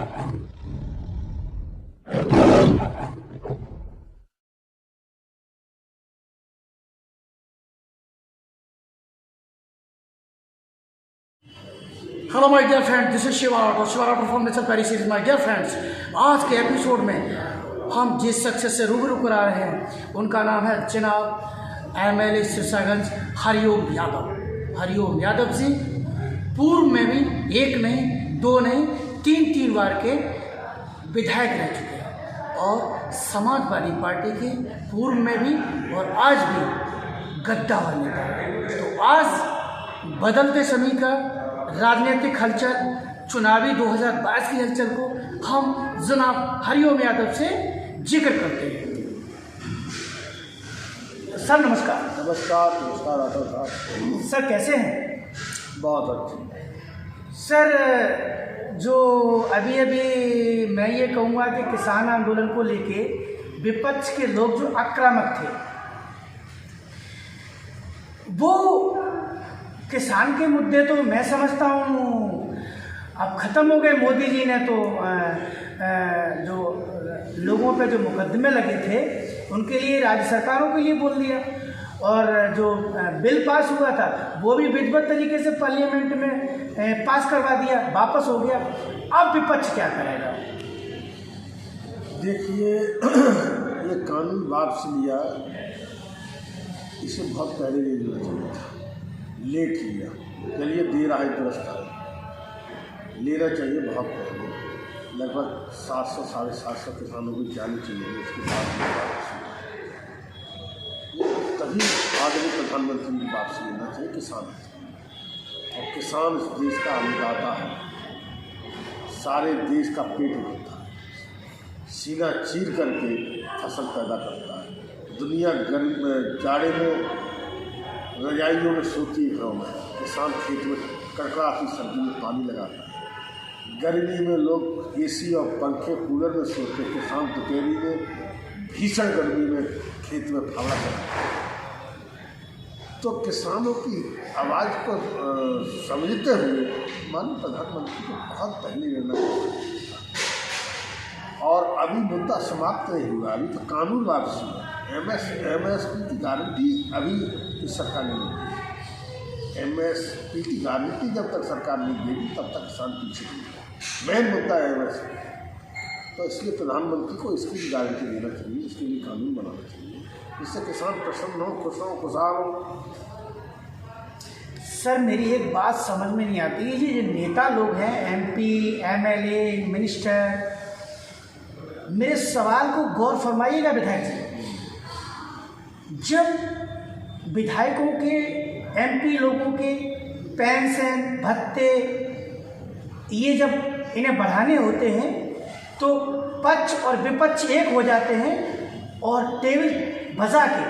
Hello my dear friend, this is Shiva Rathore from nature peri series. My dear friends, आज के episode में हम जिस शख्स से रूबरू करा रहे हैं उनका नाम है जनाब MLA सिरसागंज हरिओम यादव। हरिओम यादव जी पूर्व में भी एक नहीं, दो नहीं, तीन बार के विधायक रह चुके हैं और समाजवादी पार्टी के पूर्व में भी और आज भी गद्दार नेता हैं। तो आज बदलते समय का राजनीतिक हलचल, चुनावी 2022 की हलचल को हम जनाब हरिओम यादव से जिक्र करते हैं। सर नमस्कार। नमस्कार राठौर साहब। सर कैसे हैं? बहुत अच्छे। सर जो अभी मैं ये कहूँगा कि किसान आंदोलन को लेके विपक्ष के लोग जो आक्रामक थे वो किसान के मुद्दे तो मैं समझता हूँ अब ख़त्म हो गए। मोदी जी ने तो जो लोगों पे जो मुकदमे लगे थे उनके लिए राज्य सरकारों के लिए बोल दिया और जो बिल पास हुआ था वो भी विधिवत तरीके से पार्लियामेंट में पास करवा दिया, वापस हो गया। अब विपक्ष क्या करेगा? देखिए ये कानून वापस लिया, इसे बहुत पहले ले लेना चाहिए था, लेट लिया। चलिए दे रहा है दुरुस्त है, लेना चाहिए बहुत पहले। लगभग 700 साढ़े 700 किसानों को जानी चाहिए इसके बाद तभी आदमी प्रधानमंत्री की वापसी लेना चाहिए। किसान और किसान इस देश का अन्नदाता है, सारे देश का पेट भरता है, सीना चीर करके फसल पैदा करता है। दुनिया गर्म जाड़े में रजाइयों में सोती है, घरों में किसान खेत में कड़कड़ाती सर्दी में पानी लगाता है। गर्मी में लोग AC और पंखे कूलर में सोते हैं, किसान दोपहरी में भीषण गर्मी में खेत में फावड़ा करता है। तो किसानों की आवाज़ को समझते हुए माननीय प्रधानमंत्री को बहुत पहले लेना चाहिए और अभी मुद्दा समाप्त नहीं हुआ, अभी तो कानून वापसी है। MSP की गारंटी अभी इस सरकार ने नहीं दी। MSP की गारंटी जब तक सरकार नहीं देगी तब तक किसान पीछे नहीं है। मेन मुद्दा है MSP, तो इसलिए प्रधानमंत्री को इसकी भी गारंटी देना चाहिए, इसके लिए कानून बनाना चाहिए जिससे किसान प्रसन्न हो, खुश हो, खुशहाल हो। सर मेरी एक बात समझ में नहीं आती, ये जो नेता लोग हैं MP, MLA, मिनिस्टर, मेरे सवाल को गौर फरमाइएगा विधायक जी। जब विधायकों के MP लोगों के पेंशन भत्ते ये जब इन्हें बढ़ाने होते हैं तो पक्ष और विपक्ष एक हो जाते हैं और टेबल बजा के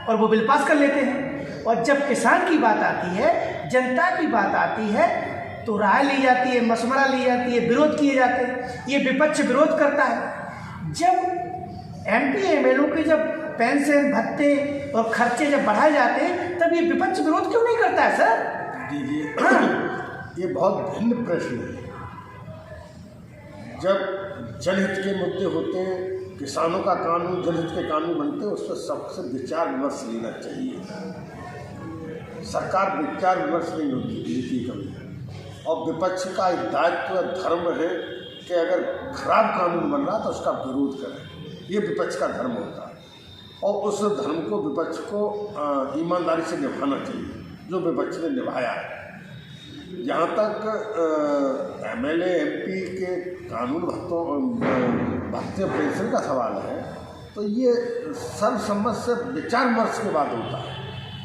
और वो बिल पास कर लेते हैं। और जब किसान की बात आती है, जनता की बात आती है तो राय ली जाती है, मशवरा ली जाती है, विरोध किए जाते हैं। ये विपक्ष विरोध करता है। जब MP MLA के जब पेंशन भत्ते और खर्चे जब बढ़ाए जाते हैं तब ये विपक्ष विरोध क्यों नहीं करता है? सर दीजिए ये बहुत भिन्न प्रश्न है। जब जनहित के मुद्दे होते हैं, किसानों का कानून जनहित के कानून बनते हैं, उस पर सबसे विचार विमर्श लेना चाहिए। सरकार विचार विमर्श नहीं होती कभी, और विपक्ष का एक दायित्व धर्म है कि अगर खराब कानून बन रहा तो उसका विरोध करें, ये विपक्ष का धर्म होता है और उस धर्म को विपक्ष को ईमानदारी से निभाना चाहिए जो विपक्ष ने निभाया है। जहाँ तक MLA MP के कानून भत्ते पेंशन का सवाल है तो ये सर्वसम्मत से विचार विमर्श के बाद होता है,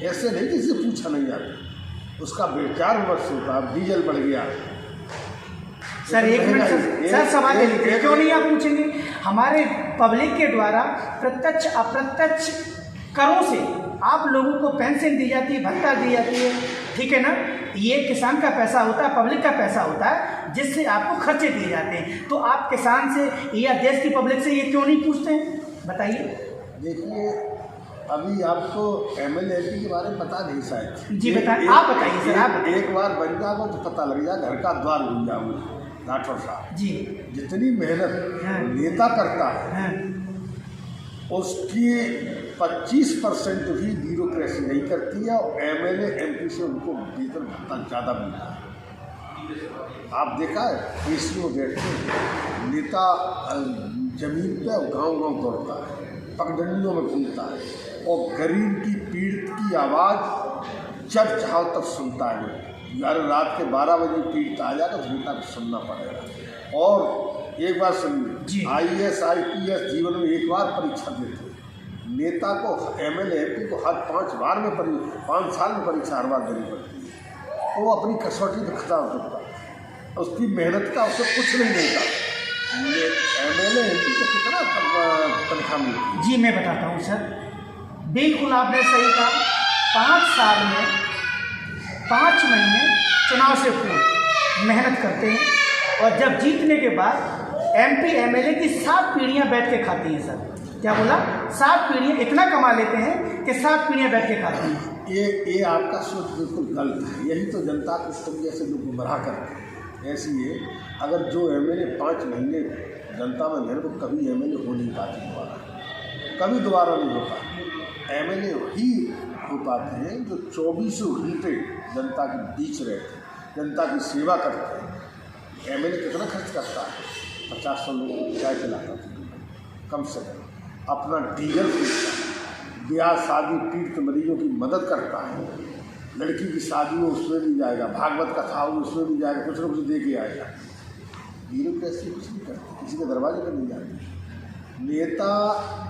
ऐसे नहीं किसी से पूछा नहीं जाता, उसका विचार विमर्श होता है। डीजल बढ़ गया सर, एक मिनट सर सवाल ले लीजिए, क्यों नहीं आप पूछेंगे? हमारे पब्लिक के द्वारा प्रत्यक्ष अप्रत्यक्ष करों से आप लोगों को पेंशन दी जाती है, भत्ता दी जाती है, ठीक है ना? ये किसान का पैसा होता है, पब्लिक का पैसा होता है जिससे आपको खर्चे दिए जाते हैं। तो आप किसान से या देश की पब्लिक से ये क्यों नहीं पूछते हैं, बताइए। देखिए अभी आपको MLA MP के बारे में पता नहीं शायद। जी बताइए, आप बताइए सर, आप एक बार बन जाओ तो पता लग जाए, घर का द्वार भूल जाओगे। राठौर साहब, जी जितनी मेहनत हाँ। नेता करता है हाँ उसकी 25% भी ब्यूरोक्रेसी नहीं करती है, और एमएलए एमपी से उनको वेतन भत्ता ज़्यादा मिलता है। आप देखा है एसी में बैठते हैं, नेता जमीन पे गांव-गांव दौड़ता है, पगडंडियों में घूमता है और गरीब की पीड़ित की आवाज़ जब चाहो तब सुनता है। यार रात के 12 बजे पीड़ित आ जाएगा तो नेता को सुनना पड़ेगा। और एक बार सुनिए, IAS IPS जीवन में एक बार परीक्षा देते हैं, नेता को एमएलए एमपी को हर 5 साल में परीक्षा हर बार देनी पड़ती है। वो अपनी कसौटी तो खता होता है, उसकी मेहनत का उससे कुछ नहीं मिलता। एमएलए एमपी को कितना तनख्वाह मिलती है? जी मैं बताता हूँ सर, बिल्कुल आपने सही कहा। 5 साल में 5 महीने चुनाव से पूर्व मेहनत करते हैं और जब जीतने के बाद MP MLA की 7 पीढ़ियाँ बैठ के खाती हैं सर। क्या बोला? 7 पीढ़ियाँ इतना कमा लेते हैं कि 7 पीढ़ियाँ बैठ के खाती हैं। ये आपका सोच बिल्कुल गलत है। यही तो जनता को तुम जैसे लोग गुमराह करते हैं। ऐसी है, अगर जो एमएलए 5 महीने जनता में मेहनत, तो कभी एमएलए हो नहीं पाते दोबारा, कभी दोबारा नहीं होता। एमएलए ही हो पाते हैं जो 24 घंटे जनता के बीच रहते हैं, जनता की सेवा करते हैं। एमएलए कितना खर्च करता है? 50-100 लोगों को चाय पिलाता है कम से कम, अपना डीजल खरीदता है, ब्याह शादी पीड़ित मरीजों की मदद करता है, लड़की की शादी हो उसमें भी जाएगा, भागवत कथा हो उसमें भी जाएगा, कुछ ना कुछ दे के आएगा। ब्यूरोक्रेसी कुछ नहीं करती, किसी के दरवाजे पर नहीं जाती। नेता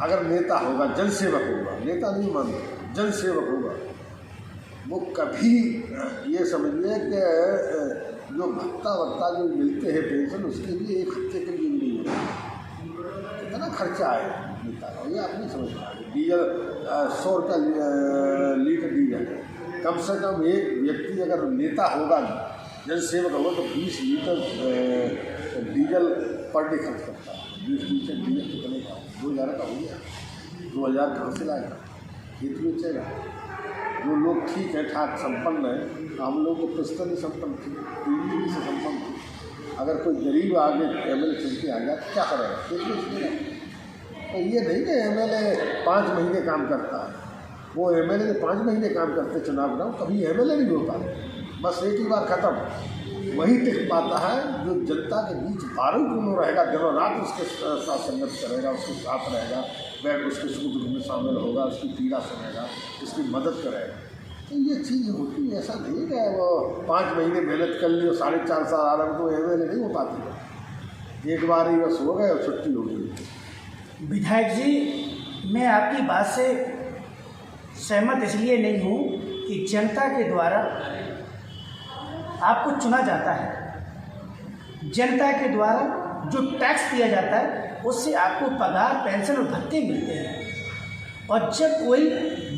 अगर नेता होगा, जनसेवक होगा, नेता नहीं मानता, जनसेवक होगा, वो कभी ये समझिए कि जो भत्ता जो मिलते हैं पेंशन, उसके लिए 1 हफ्ते के लिए नहीं होता। कितना खर्चा है नेता का, ये आप नहीं समझ पाएंगे। डीजल 100 रुपया लीटर डीजल है। कम से कम एक व्यक्ति अगर नेता होगा, जनसेवक होगा, तो 20 लीटर डीजल पर डे खर्च करता है। 20 लीटर डीजल कितने का? 2000 का हो गया। 2000 कहाँ से लाएगा? खेत बेचेगा। जो लोग ठीक है, ठाक संपन्न है, हम लोग तो पुस्तक ही संपन्न थे, पीढ़ी से संपन्न थे। अगर कोई गरीब आगे एमएलए चुन के आ गया तो क्या करेगा? खेत बेच देगा। तो ये नहीं कि एमएलए 5 महीने काम करता है, वो एमएलए 5 महीने काम करते चुनाव कराओ, कभी एमएलए नहीं होता। बस एक ही बार ख़त्म। वही टिक पाता है जो जनता के बीच बारूद रहेगा, दिनों रात उसके साथ संगत करेगा, उसके साथ रहेगा, बैठ उसके सुख दुख में शामिल होगा, उसकी पीड़ा सुनेगा, उसकी मदद करेगा। तो ये चीज़ होती है। ऐसा नहीं कि वो 5 महीने मेहनत कर ली और 4.5 साल आ रहा है, तो एमएलए नहीं हो पाती। एक बार ही बस हो गए और छुट्टी हो गई। विधायक जी, मैं आपकी बात से सहमत इसलिए नहीं हूँ कि जनता के द्वारा आपको चुना जाता है। जनता के द्वारा जो टैक्स दिया जाता है उससे आपको पगार, पेंशन और भत्ते मिलते हैं। और जब कोई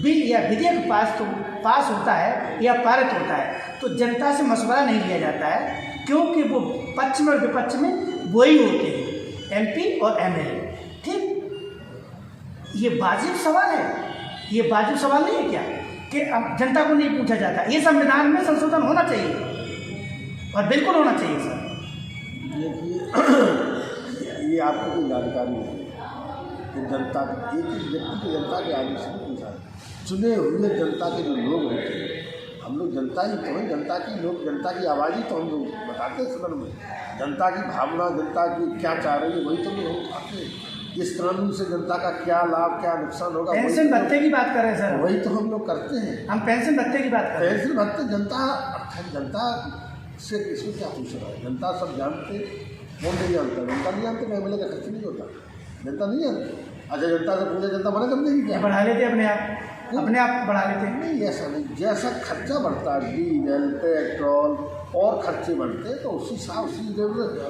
बिल या विधेयक पास होता है या पारित होता है तो जनता से मशवरा नहीं लिया जाता है, क्योंकि वो पक्ष में और विपक्ष में वही होते हैं, MP और MLA। ठीक, ये वाजिब सवाल है, ये वाजिब सवाल नहीं है क्या कि अब जनता को नहीं पूछा जाता? ये संविधान में संशोधन होना चाहिए और बिल्कुल होना चाहिए सर। ये आपको कोई जानकारी नहीं कि जनता एक व्यक्ति की जनता के आगे से नहीं पूछा। चुने हुए जनता के जो लोग होते हैं, हम लोग जनता ही तो हैं, जनता की लोग, जनता की आवाज़ ही तो हम लोग बताते हैं सदन में। जनता की भावना, जनता की क्या चाह रही है, वही तो लोग उठाते हैं। इस कानून से जनता का क्या लाभ, क्या नुकसान होगा, पेंशन भत्ते की बात कर रहे हैं सर, वही तो हम लोग करते हैं। हम पेंशन भत्ते की बात कर रहे हैं। पेंशन भत्ते जनता से किसी क्या पूछ रहा है? जनता सब जानते, कौन नहीं जानता? जनता नहीं जानते एमएलए का खर्च नहीं होता, जनता नहीं जानती। अच्छा, जनता से पूछे, जनता मना कर देगी क्या? बढ़ा लेते अपने आप बढ़ा लेते हैं। नहीं, ऐसा नहीं। जैसा खर्चा बढ़ता है, डीजल, पेट्रोल और खर्चे बढ़ते हैं, तो उसी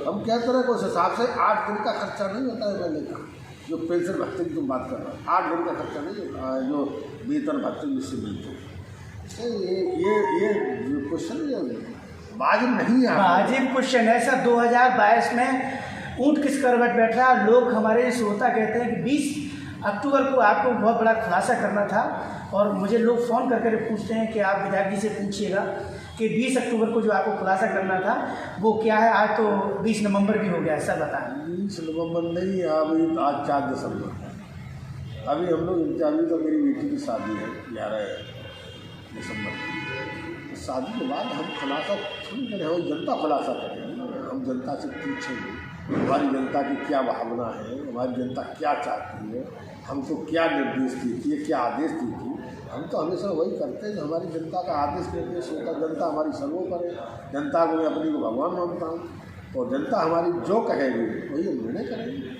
हम क्या करें, उस हिसाब से 8 दिन का खर्चा नहीं होता है एमएलए का। जो पेंशन भत्ते की तुम बात कर रहे हो, 8 दिन का खर्चा नहीं होता, जो वेतन भत्ते जिससे मिलते हैं। ये क्वेश्चन वाजिब नहीं है। वाजिब क्वेश्चन है सर। 2022 में ऊँट किस करवट बैठ रहा, लोग हमारे श्रोता कहते हैं कि 20 अक्टूबर को आपको बहुत बड़ा खुलासा करना था, और मुझे लोग फ़ोन करके पूछते हैं कि आप विधायक जी से पूछिएगा कि 20 अक्टूबर को जो आपको खुलासा करना था वो क्या है? आज तो 20 नवंबर भी हो गया है, सर बताएं। 20 नवंबर नहीं, अभी आज 4 दिसंबर है। अभी हम लोग इंतजामी, तो मेरी बेटी की शादी है 11 दिसंबर की। तो शादी के बाद हम खुलासा थोड़ी करें, हम जनता खुलासा करें। हम जनता से पूछेंगे हमारी जनता की क्या भावना है, हमारी जनता क्या चाहती है, हमको क्या निर्देश देती है, क्या आदेश देती है। हम तो हमेशा वही करते हैं जो हमारी जनता का आदेश निर्देश होता है। जनता हमारी सर्वोपर है, जनता को मैं अपनी को भगवान मानता हूँ, और जनता हमारी जो कहेगी वही हम निर्णय करेंगे।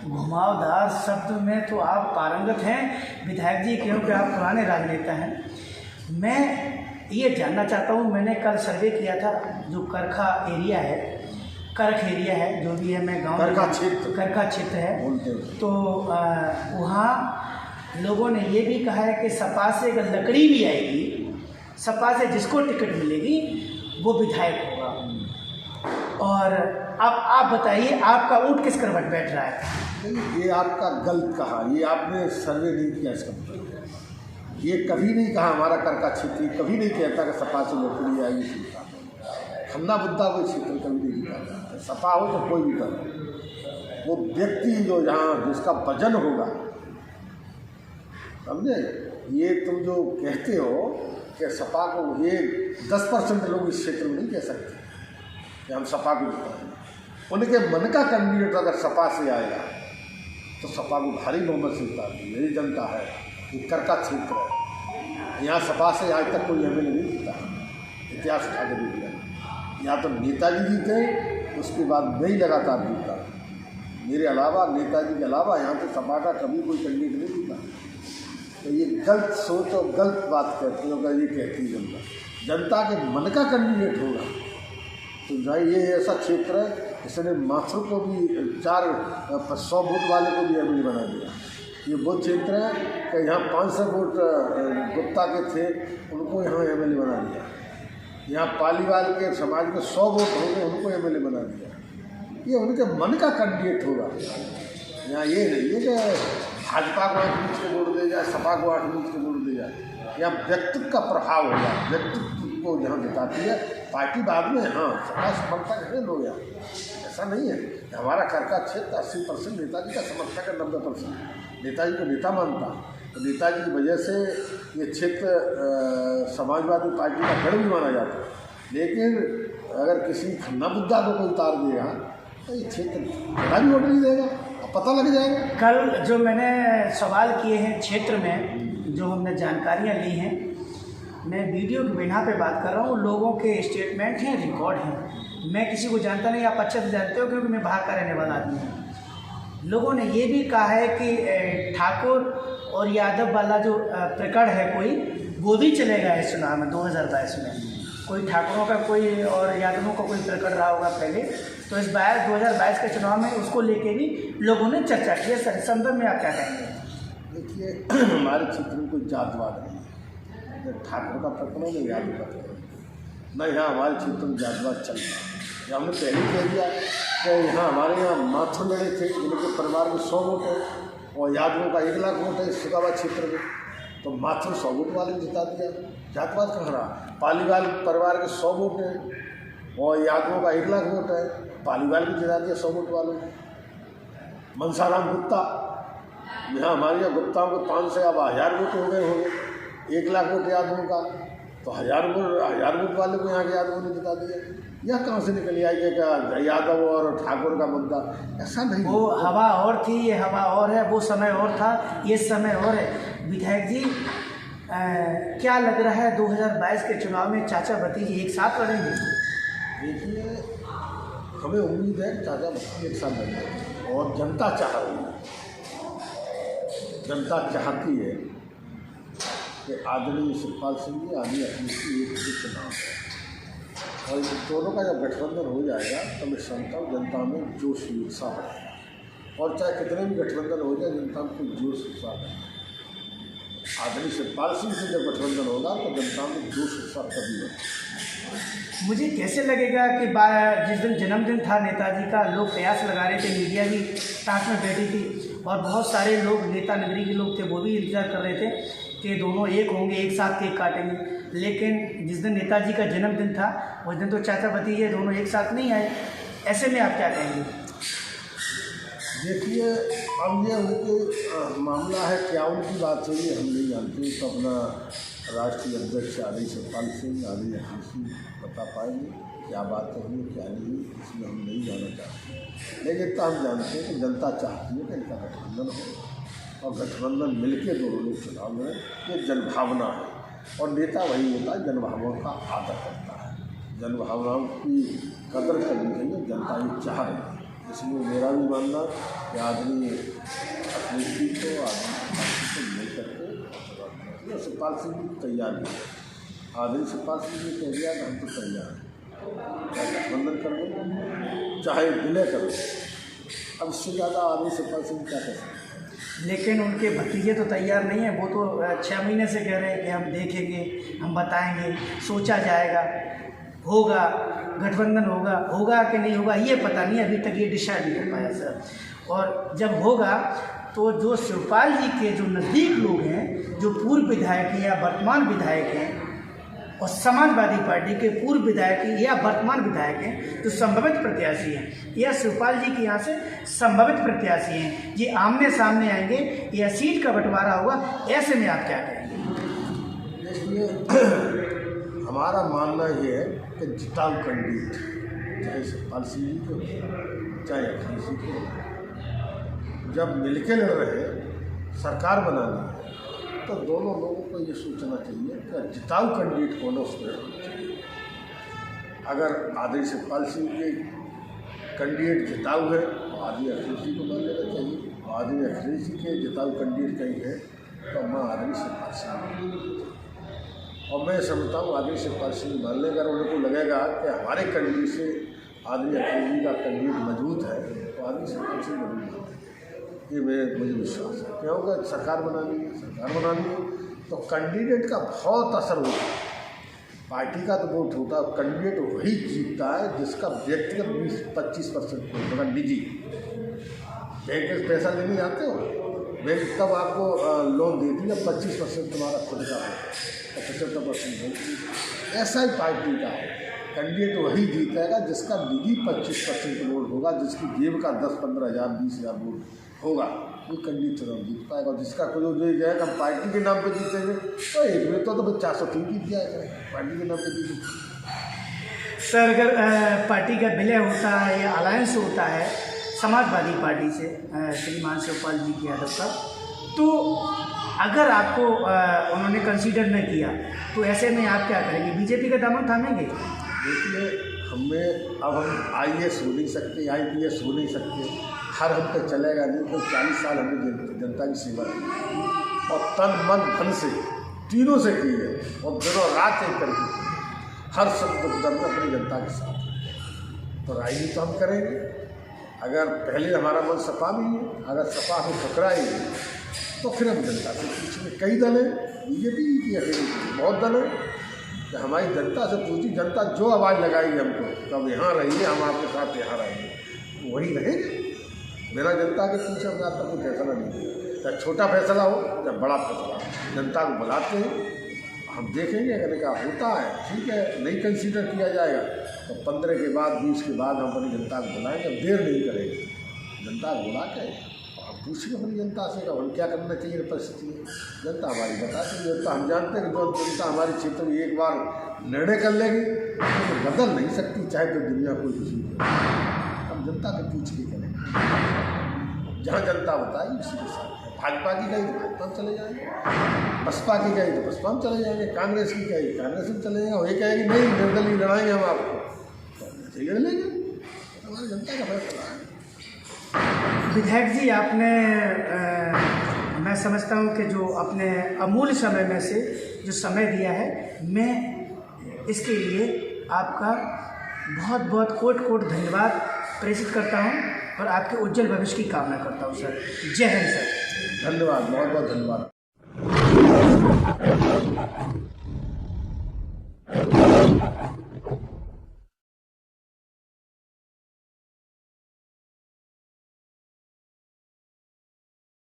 घुमावदार शब्द में तो आप पारंगत हैं विधायक जी, क्योंकि आप पुराने राजनेता हैं। मैं ये जानना चाहता हूँ, मैंने कल सर्वे किया था, जो करखा एरिया है, करख एरिया है, जो भी है, मैं गाँव करखा क्षेत्र है, बोलते हैं। तो वहाँ लोगों ने ये भी कहा है कि सपा से अगर लकड़ी भी आएगी, सपा से जिसको टिकट मिलेगी वो विधायक होगा। और अब आप बताइए, आपका ऊँट किस करवट बैठ रहा है? नहीं, ये आपका गलत कहा, ये आपने सर्वे नहीं किया इसका मतलब। ये कभी नहीं कहा हमारा करका क्षेत्र, कभी नहीं कहता कि सपा से लकड़ी आएगी सीता। खन्ना बुद्धा कोई क्षेत्र कभी नहीं कहता, सपा हो तो कोई भी कर, वो व्यक्ति जो यहाँ जिसका वजन होगा, समझे। ये तुम जो कहते हो कि सपा को, ये 10% लोग इस क्षेत्र में नहीं कह सकते कि हम सपा को जिताएंगे। उनके मन का कैंडिडेट अगर सपा से आएगा तो सपा को भारी बहुमत से जिता दी। यही जनता है, ये करका क्षेत्र है, यहाँ सपा से आज तक कोई एमएलए नहीं जीता। इतिहास उठा के देख लिया, यहाँ तो नेताजी जीते, उसके बाद मैं ही लगातार जीता। मेरे अलावा, नेताजी के अलावा यहाँ तो सपा का कभी कोई कैंडिडेट नहीं जीता। तो ये गलत सोच और गलत बात करते हो, ये कहती है जनता। जनता के मन का कैंडिडेट होगा तो भाई ये ऐसा क्षेत्र है, इसने माथुर को भी 100 वोट वाले को भी एमएलए बना दिया। ये वो क्षेत्र है कि यहाँ 500 वोट गुप्ता के थे, उनको यहाँ एमएलए बना दिया। यहाँ पालीवाल के समाज के 100 वोट होंगे, उनको एमएलए बना दिया। ये उनके मन का कैंडिडेट होगा। यहाँ ये नहीं है कि भाजपा को 8 इंच के वोट दे जाए, सपा को 8 इंच के वोट दे जाए। यहाँ व्यक्तित्व का प्रभाव होगा, व्यक्तित्व को जहाँ जिताती है पार्टी बाद में। हाँ, सपा समर्थक है लोग यहाँ, ऐसा नहीं है। हमारा करका क्षेत्र 80% नेताजी का समर्थक है, 90% नेताजी को नेता मानता। तो नेताजी की वजह से ये क्षेत्र समाजवादी पार्टी का गढ़ भी माना जाता है। लेकिन अगर किसी खन्ना बुद्धा को कोई उतार देगा तो ये क्षेत्र बड़ा भी वोट नहीं देगा, पता लग जाएगा। कल जो मैंने सवाल किए हैं क्षेत्र में, जो हमने जानकारियाँ ली हैं, मैं वीडियो की बिना पे बात कर रहा हूँ, लोगों के स्टेटमेंट हैं, रिकॉर्ड हैं। मैं किसी को जानता नहीं, आप अच्छे से जानते हो क्योंकि मैं बाहर का रहने वाला आदमी हूँ। लोगों ने ये भी कहा है कि ठाकुर और यादव वाला जो प्रकरण है कोई, वो भी चलेगा इस चुनाव में 2022 में। कोई ठाकुरों का कोई और यादवों का कोई प्रकरण रहा होगा पहले, तो इस बार 2022 के चुनाव में उसको लेके भी लोगों ने चर्चा की है। सर, संदर्भ में आप क्या कहेंगे? देखिए, हमारे क्षेत्र में कोई जातवाद नहीं है, ठाकुर का प्रकरण हो या यादव का प्रकरण, न यहाँ हमारे क्षेत्र में जातवाद चल रहा है। हमने पहले कह दिया कि यहाँ हमारे यहाँ माथुर लड़े थे, जिनके परिवार में 100 वोट है, और यादवों का 1 लाख वोट है सिकाबाद क्षेत्र में, तो माथुर 100 वोट वाले ने जिता दिया। जातवाद कहाँ रहा? पालीवाल परिवार के 100 वोट हैं और यादवों का 1 लाख वोट है, पालीवाल भी जिता दिया 100 वोट वालों ने। मनसाराम गुप्ता, यहाँ हमारे यहाँ गुप्ताओं के 500 अब 1000 वोट हो गए होंगे, 1 लाख वोट यादवों का, तो 1000 वोट वाले को यहाँ के यादवों ने जिता दिया। यह कहाँ से निकल आई कि यादव और ठाकुर का मुद्दा? ऐसा नहीं, वो हवा और थी, ये हवा और है, वो समय और था, ये समय और है। विधायक जी, क्या लग रहा है 2022 के चुनाव में चाचा भतीजे एक साथ लड़ेंगे? देखिए, हमें उम्मीद है कि चाचा भतीजे एक साथ लड़ेंगे, और जनता चाह रही है, जनता चाहती है कि आदरणीय शिवपाल सिंह जी आदि अपनी एक चुनाव है, और इन दोनों का जब गठबंधन हो जाएगा तो मैं समझता हूँ जनता में जोश उत्साह है। और चाहे कितने भी गठबंधन हो जाए, जनता में कोई जोश उत्साह है। आदरणीय शिवपाल सिंह से जब गठबंधन होगा तो जनता में जोश उत्साह कभी नहीं। मुझे कैसे लगेगा कि जिस दिन जन्मदिन था नेताजी का, लोग प्रयास लगा रहे थे, मीडिया भी साथ में बैठी थी, और बहुत सारे लोग नेता नगरी के लोग थे, वो भी इंतजार कर रहे थे कि दोनों एक होंगे, एक साथ केक काटेंगे। लेकिन जिस दिन नेताजी का जन्मदिन था उस दिन तो चाचा भतीजे दोनों एक साथ नहीं आए, ऐसे में आप क्या कहेंगे? देखिए, अब ये उनके मामला है, क्या उनकी बात हुई हम नहीं जानते। तो अपना राष्ट्रीय अध्यक्ष आदरणीय सतपाल सिंह आदरणीय अखिलेश सिंह बता पाएंगे क्या बात हुई क्या नहीं हुई, इसमें हम नहीं जाना चाहते। लेकिन तो हम जानते हैं कि जनता चाहती है कि इनका गठबंधन हो और गठबंधन मिलकर दोनों लोग चुनाव लड़ें। ये जनभावना है और नेता वही होता है जनभावनाओं का आदर करता है, जनभावनाओं की कदर करनी चाहिए, जनता ये चाह रही है। इसलिए मेरा भी मानना कि आदमी अखिलेश सिंह को मिल करके सतपाल सिंह भी तैयार है, आदमी सतपाल सिंह भी तैयार है, हम तो तैयार हैं, चाहे गठबंधन कर लो चाहे विलय कर लो। अब इससे ज़्यादा आदमी सतपाल सिंह क्या कर सकते हैं। लेकिन उनके भतीजे तो तैयार नहीं है, वो तो 6 महीने से कह रहे हैं कि हम देखेंगे, हम बताएंगे, सोचा जाएगा, होगा गठबंधन होगा कि नहीं होगा ये पता नहीं, अभी तक ये डिसाइड नहीं कर पाया सर। और जब होगा तो जो शिवपाल जी के जो नज़दीक लोग हैं, जो पूर्व विधायक हैं या वर्तमान विधायक हैं और समाजवादी पार्टी के पूर्व विधायक या वर्तमान विधायक हैं, जो संभावित प्रत्याशी हैं या शिवपाल जी के यहाँ से संभावित प्रत्याशी हैं, ये आमने सामने आएंगे या सीट का बंटवारा होगा, ऐसे में आप क्या कहेंगे? देखिए, हमारा मानना ये है कि जिताऊ कैंडिडेट चाहे सतपाल सिंह जी को चाहे अखिलेश जी को, जब मिलके लड़ रहे सरकार बनानी है तो दोनों लोगों को ये सोचना चाहिए कि जिताऊ कैंडिडेट कौन है उसमें रहना चाहिए। अगर आदरणीय सतपाल सिंह के कैंडिडेट जिताऊ है तो आदरणीय अखिलेश जी को मान लेना चाहिए, आदरणीय अखिलेश जी के जिताऊ कैंडिडेट कहीं है तो मैं आदरणीय सतपाल सिंह और मैं समझता हूँ आदरणीय सतपाल सिंह मान लेगा। उनको लगेगा कि हमारे कैंडिडेट से आदरणीय अखिलेश जी का कैंडिडेट मजबूत है तो आदरणीय सतपाल सिंह मजबूत है, ये मुझे विश्वास है। क्या होगा, सरकार बनानी है तो कैंडिडेट का बहुत असर होता है। पार्टी का तो वोट होता है, कैंडिडेट वही जीतता है जिसका व्यक्तिगत 20-25% वोट होगा। निजी बैंक से पैसा लेने जाते हो, बैंक तब आपको लोन देती है 25% तुम्हारा खुद का होता है, 75% ऐसा ही पार्टी का है। कैंडिडेट वही जीतेगा जिसका निजी 25% वोट होगा, जिसकी जेब का 10-15,000 20,000 वोट होगा, वो कैंडिडेट चुनाव जीत पाएगा। और जिसका कोई जो जाएगा हम पार्टी के नाम पे जीतेंगे तो एक में तो 403 जीत जाएगा, पार्टी के नाम पे जीत। सर, अगर पार्टी का विलय होता है या अलायंस होता है समाजवादी पार्टी से श्रीमान शिवपाल जी के यादव का, तो अगर आपको उन्होंने कंसीडर न किया तो ऐसे में आप क्या करेंगे? बीजेपी का दामन थामेंगे? देखिए, हम IAS हो नहीं सकते, IPS हो नहीं सकते, हर हम तक चलेगा नहीं। तो 40 साल हमने जनता की सेवा की और तन मन धन से तीनों से की है और दिनों रात एक करके हर सब दर्द अपनी जनता के साथ। तो राजनीति तो हम करेंगे। अगर पहले हमारा मन सपा में है, अगर सपा को टकराएंगे तो फिर हम जनता से पूछेंगे। कई दल हैं, बीजेपी की अकेली बहुत दल है, कि हमारी जनता से पूछी, जनता जो आवाज़ लगाएगी हमको तब यहाँ रहिए, हम आपके साथ यहाँ रहेंगे, वही रहेंगे। बिना जनता के पूछे हम आपका कोई फैसला नहीं दिया, चाहे छोटा फैसला हो चाहे बड़ा फैसला हो, जनता को बुलाते हैं, हम देखेंगे। अगर का होता है ठीक है, नहीं कंसीडर किया जाएगा तो 15 के बाद 20 के बाद हम अपनी जनता को बुलाएंगे। देर नहीं करेंगे, जनता को बुला के हम पूछेंगे अपनी जनता से हम क्या करना चाहिए परिस्थिति में। जनता हमारी बताती है, जनता हम जानते हैं कि जो जनता हमारे क्षेत्र में एक बार निर्णय कर लेगी तो बदल नहीं सकती, चाहे तो दुनिया कोई कुछ नहीं करे। हम जनता से पूछ के करेंगे, जहाँ जनता बताएगी उसी के साथ। भाजपा की गई तो भाजपा में चले जाएंगे, बसपा की गई तो बसपा में चले जाएंगे, कांग्रेस की गई कांग्रेस में चले जाएंगे। वही कहेगी नहीं निर्दलीय लड़ाएंगे हम आपको, तो लड़ लेंगे, हमारी जनता का फैसला है। विधायक जी, आपने मैं समझता हूँ कि जो अपने अमूल्य समय में से जो समय दिया है, मैं इसके लिए आपका बहुत बहुत कोट कोट धन्यवाद प्रेषित करता हूँ और आपके उज्जवल भविष्य की कामना करता हूँ सर। जय हिंद सर। धन्यवाद, बहुत बहुत धन्यवाद।